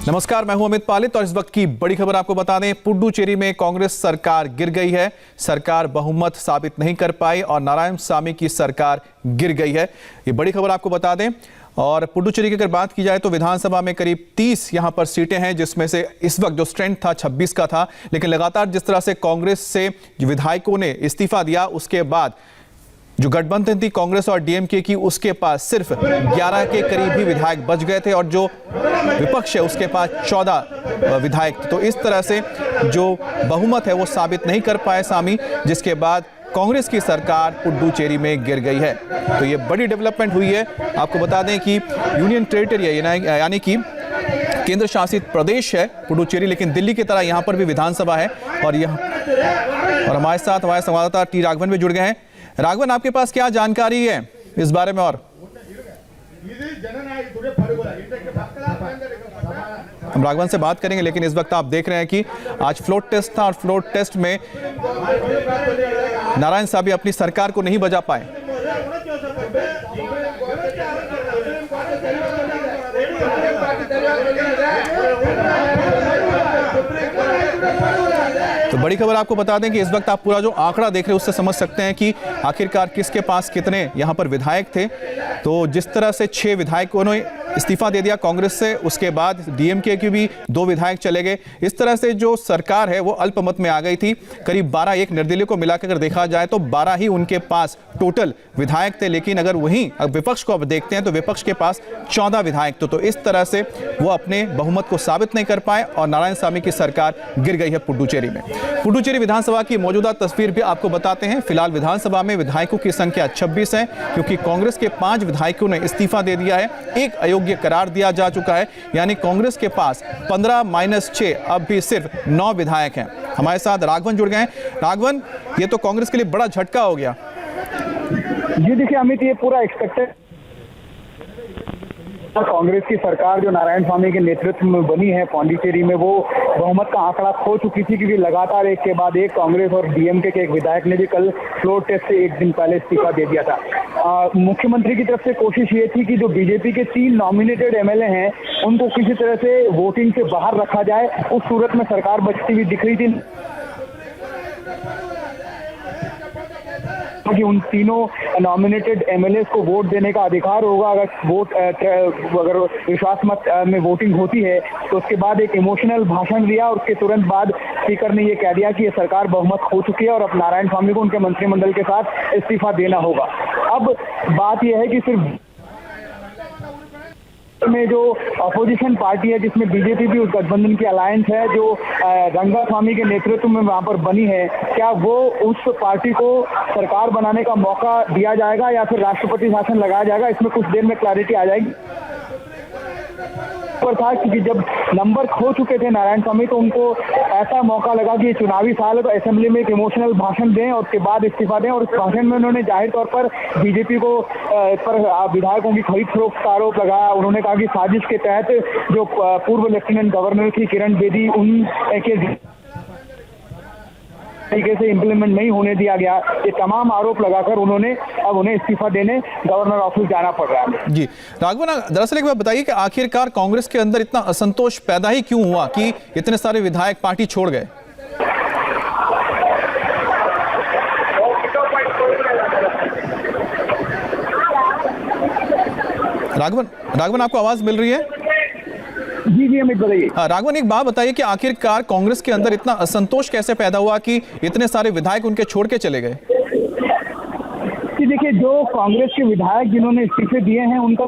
नमस्कार, मैं हूं अमित पालित और इस वक्त की बड़ी खबर आपको बता दें। पुडुचेरी में कांग्रेस सरकार गिर गई है। सरकार बहुमत साबित नहीं कर पाई और नारायणसामी की सरकार गिर गई है। ये बड़ी खबर आपको बता दें। और पुडुचेरी की अगर बात की जाए तो विधानसभा में करीब 30 यहां पर सीटें हैं, जिसमें से इस वक्त जो स्ट्रेंथ था 26 का था। लेकिन लगातार जिस तरह से कांग्रेस से विधायकों ने इस्तीफा दिया, उसके बाद जो गठबंधन थी कांग्रेस और डीएमके की, उसके पास सिर्फ 11 के करीब ही विधायक बच गए थे और जो विपक्ष है उसके पास 14 विधायक थे। तो इस तरह से जो बहुमत है वो साबित नहीं कर पाए सामी, जिसके बाद कांग्रेस की सरकार पुडुचेरी में गिर गई है। तो ये बड़ी डेवलपमेंट हुई है। आपको बता दें कि यूनियन टेरिटरी है, यानी कि केंद्र शासित प्रदेश है पुडुचेरी, लेकिन दिल्ली की तरह यहाँ पर भी विधानसभा है। और हमारे साथ हमारे संवाददाता टी राघवन भी जुड़ गए हैं। राघवन, आपके पास क्या जानकारी है इस बारे में? और हम राघवन से बात करेंगे, लेकिन इस वक्त आप देख रहे हैं कि आज फ्लोट टेस्ट था और फ्लोट टेस्ट में नारायणसामी अपनी सरकार को नहीं बचा पाए। तो बड़ी खबर आपको बता दें कि इस वक्त आप पूरा जो आंकड़ा देख रहे हैं उससे समझ सकते हैं कि आखिरकार किसके पास कितने यहां पर विधायक थे। तो जिस तरह से 6 विधायकों ने इस्तीफा दे दिया कांग्रेस से, उसके बाद डीएमके के भी 2 विधायक चले गए। इस तरह से जो सरकार है वो अल्पमत में आ गई थी। करीब 12, एक निर्दलीय को मिलाकर अगर देखा जाए तो 12 ही उनके पास टोटल विधायक थे। लेकिन अगर वहीं विपक्ष को अब देखते हैं तो विपक्ष के पास 14 विधायक थे। तो इस तरह से वो अपने बहुमत को साबित नहीं कर पाए और नारायणसामी की सरकार गिर गई है पुडुचेरी में। पुडुचेरी विधानसभा की मौजूदा तस्वीर भी आपको बताते हैं। फिलहाल विधानसभा में विधायकों की संख्या 26 है, क्योंकि कांग्रेस के 5 विधायकों ने इस्तीफा दे दिया है। एक अयोग्य करार दिया जा चुका है, यानी कांग्रेस के पास 15-6 अब भी सिर्फ 9 विधायक हैं। हमारे साथ राघवन जुड़ गए हैं। राघवन, ये तो कांग्रेस के लिए बड़ा झटका हो गया। जी देखिए अमित, ये पूरा एक्सपेक्टेड कांग्रेस की सरकार जो नारायणसामी के नेतृत्व में बनी है पौंडीचेरी में, वो बहुमत का आंकड़ा खो चुकी थी, क्योंकि लगातार एक के बाद एक कांग्रेस और डीएमके के एक विधायक ने भी कल फ्लोर टेस्ट से एक दिन पहले इस्तीफा दे दिया था। मुख्यमंत्री की तरफ से कोशिश ये थी कि जो बीजेपी के 3 नॉमिनेटेड एमएलए हैं उनको किसी तरह से वोटिंग से बाहर रखा जाए। उस सूरत में सरकार बचती हुई दिख रही थी कि उन तीनों नॉमिनेटेड एमएलए को वोट देने का अधिकार होगा। अगर विश्वास मत में वोटिंग होती है तो उसके बाद एक इमोशनल भाषण दिया और उसके तुरंत बाद स्पीकर ने ये कह दिया कि ये सरकार बहुमत खो चुकी है और अब नारायणसामी को उनके मंत्रिमंडल के साथ इस्तीफा देना होगा। अब बात यह है कि सिर्फ में जो अपोजिशन पार्टी है, जिसमें बीजेपी भी उस गठबंधन की अलायंस है जो रंगास्वामी के नेतृत्व में वहां पर बनी है, क्या वो उस पार्टी को सरकार बनाने का मौका दिया जाएगा या फिर राष्ट्रपति शासन लगाया जाएगा? इसमें कुछ देर में क्लैरिटी आ जाएगी। पर था क्योंकि जब नंबर खो चुके थे नारायणसामी, तो उनको ऐसा मौका लगा कि ये चुनावी साल है तो असेंबली में एक इमोशनल भाषण दें और उसके बाद इस्तीफा दें। और उस भाषण में उन्होंने जाहिर तौर पर बीजेपी को पर विधायकों की खरीद फरोख्त का आरोप लगाया। उन्होंने कहा कि साजिश के तहत जो पूर्व लेफ्टिनेंट गवर्नर थी किरण बेदी, उनके तरीके से इम्प्लीमेंट नहीं होने दिया गया। ये तमाम आरोप लगाकर उन्होंने अब उन्हें इस्तीफा देने गवर्नर ऑफिस जाना पड़ रहा है। जी राघवन, दरअसल एक बात बताइए कि आखिरकार कांग्रेस के अंदर इतना असंतोष पैदा ही क्यों हुआ कि इतने सारे विधायक पार्टी छोड़ गए? राघवन, आपको आवाज मिल रही है? जी अमित, बताइए। हाँ राघवन, एक बात बताइए कि आखिरकार कांग्रेस के अंदर इतना असंतोष कैसे पैदा हुआ कि इतने सारे विधायक उनके छोड़ के चले गए? कि देखिए, जो कांग्रेस के विधायक जिन्होंने इस्तीफे दिए हैं उनका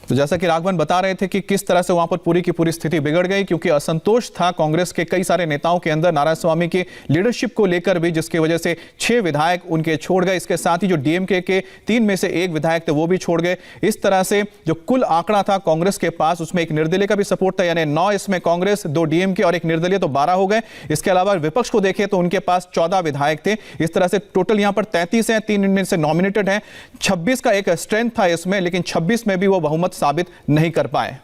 तो जैसा कि राघवन बता रहे थे कि किस तरह से वहां पर पूरी की पूरी स्थिति बिगड़ गई, क्योंकि असंतोष था कांग्रेस के कई सारे नेताओं के अंदर नारायणसामी के लीडरशिप को लेकर भी, जिसकी वजह से 6 विधायक उनके छोड़ गए। इसके साथ ही जो डीएमके के 3 में से 1 विधायक थे वो भी छोड़ गए। इस तरह से जो कुल आंकड़ा था कांग्रेस के पास, उसमें एक निर्दलीय का भी सपोर्ट था, यानी 9 इसमें कांग्रेस, 2 डीएमके और 1 निर्दलीय, तो 12 हो गए। इसके अलावा विपक्ष को देखें तो उनके पास 14 विधायक थे। इस तरह से टोटल यहां पर 33 हैं, 3 इनमें से नॉमिनेटेड हैं। 26 का एक स्ट्रेंथ था इसमें, लेकिन 26 में भी वो बहुमत साबित नहीं कर पाए।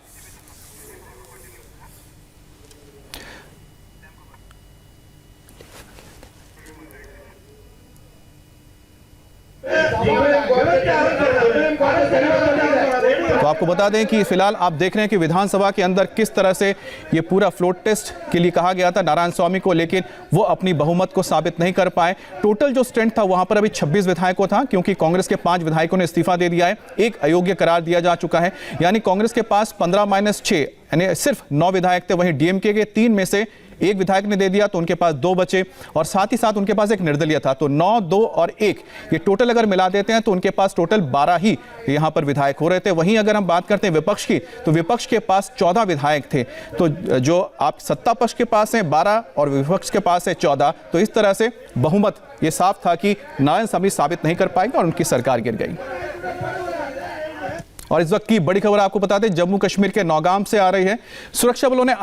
तो आपको बता दें कि फिलहाल आप देख रहे हैं कि विधानसभा के अंदर किस तरह से ये पूरा फ्लोर टेस्ट के लिए कहा गया था नारायण स्वामी को, लेकिन वो अपनी बहुमत को साबित नहीं कर पाए। टोटल जो स्ट्रेंथ था वहां पर अभी 26 विधायकों था, क्योंकि कांग्रेस के 5 विधायकों ने इस्तीफा दे दिया है, एक अयोग्य करार दिया जा चुका है। यानी कांग्रेस के पास 15-6 यानी सिर्फ 9 विधायक थे। वहीं डीएमके के 3 में से एक विधायक ने दे दिया तो उनके पास 2 बचे, और साथ ही साथ उनके पास एक निर्दलीय था। तो 9, 2 और 1 ये टोटल अगर मिला देते हैं तो उनके पास टोटल 12 ही यहां पर विधायक हो रहे थे। वहीं अगर हम बात करते हैं विपक्ष की, तो विपक्ष के पास 14 विधायक थे। तो जो आप सत्ता पक्ष के पास है 12 और विपक्ष के पास है 14, तो इस तरह से बहुमत ये साफ था कि नारायण स्वामी साबित नहीं कर पाएंगे और उनकी सरकार गिर गई। और इस वक्त की बड़ी खबर आपको बता दें, जम्मू कश्मीर के नौगाम से आ रही है। सुरक्षा बलों ने